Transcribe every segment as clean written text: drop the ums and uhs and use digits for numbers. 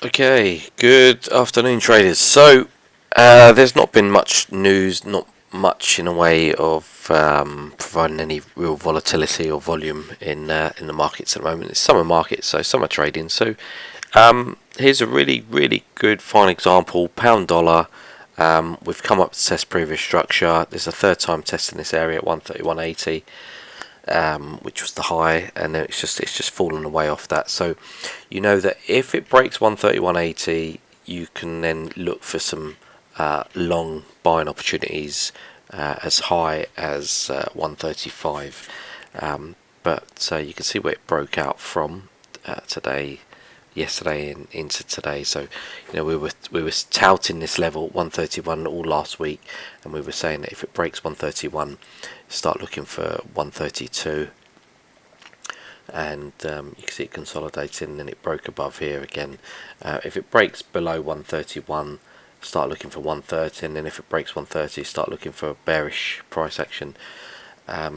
Okay, good afternoon, traders. So, there's not been much news, not much in a way of providing any real volatility or volume in the markets at the moment. It's summer markets, so summer trading. So, here's a really good fine example: pound dollar. We've come up to test previous structure. There's a third time test in this area at 131.80. Which was the high, and then it's just fallen away off that. So you know that if it breaks 131.80, you can then look for some long buying opportunities as high as 135. But you can see where it broke out from yesterday and into today. So you know we were touting this level 131 all last week, and we were saying that if it breaks 131, start looking for 132. And you can see it consolidating, and then it broke above here again. If it breaks below 131, start looking for 130, and then if it breaks 130, start looking for a bearish price action.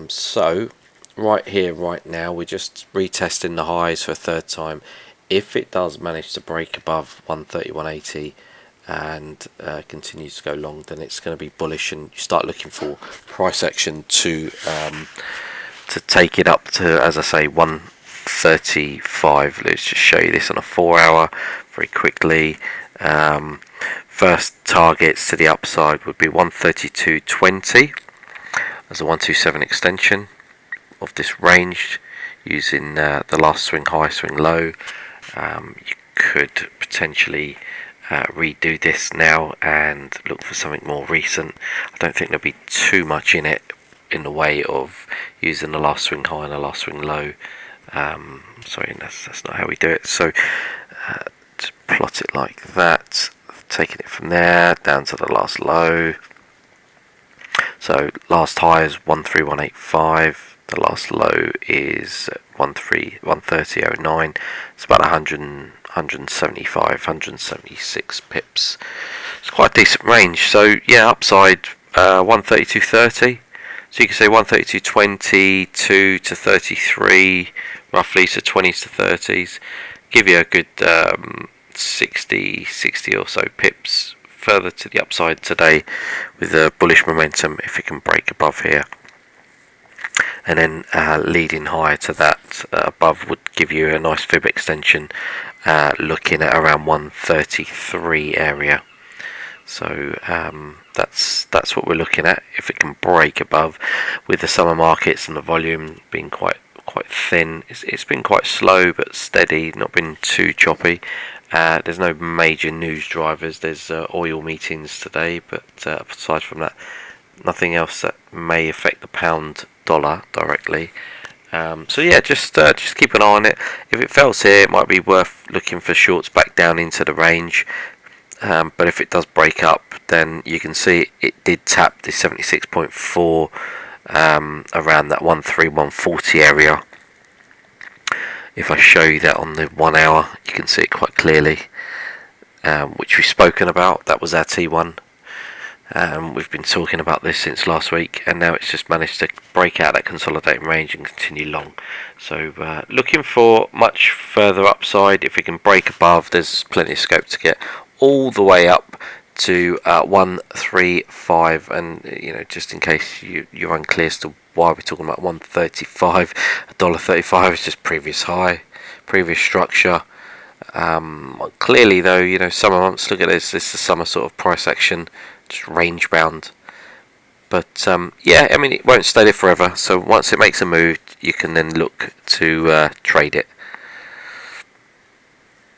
So right here, right now, we're just retesting the highs for a third time. If it does manage to break above 131.80 and continues to go long, then it's going to be bullish, and you start looking for price action to take it up to, as I say, 135. Let's just show you this on a 4-hour very quickly. First targets to the upside would be 132.20 as a 127 extension of this range, using the last swing high, swing low. You could potentially redo this now and look for something more recent. I don't think there'll be too much in it in the way of using the last swing high and the last swing low. Sorry, that's not how we do it. So just plot it like that, taking it from there down to the last low. So last high is 131.85. The last low is 130.09. It's about 175, 176 pips. It's quite a decent range. So yeah, upside 132.30. So you can say 132.20 to 33 roughly, so 20s to 30s. Give you a good 60 or so pips further to the upside today with a bullish momentum if it can break above here. And then leading higher to that above would give you a nice fib extension, looking at around 133 area. So that's what we're looking at. If it can break above, with the summer markets and the volume being quite thin, it's been quite slow but steady, not been too choppy. There's no major news drivers. There's oil meetings today, but aside from that, nothing else that may affect the pound dollar directly. So yeah, just keep an eye on it. If it fails here, it might be worth looking for shorts back down into the range. But if it does break up, then you can see it did tap the 76.4 around that 140 area. If I show you that on the 1 hour, you can see it quite clearly, which we've spoken about. That was our T1. We've been talking about this since last week, and now it's just managed to break out that consolidating range and continue long. So looking for much further upside. If it can break above, there's plenty of scope to get all the way up to 135. And you know, just in case you're unclear as to why we're talking about 135, $1.35 is just previous high, previous structure. Clearly though, you know, summer months, look at this is the summer sort of price action, just range bound. But yeah, I mean, it won't stay there forever, so once it makes a move, you can then look to trade it.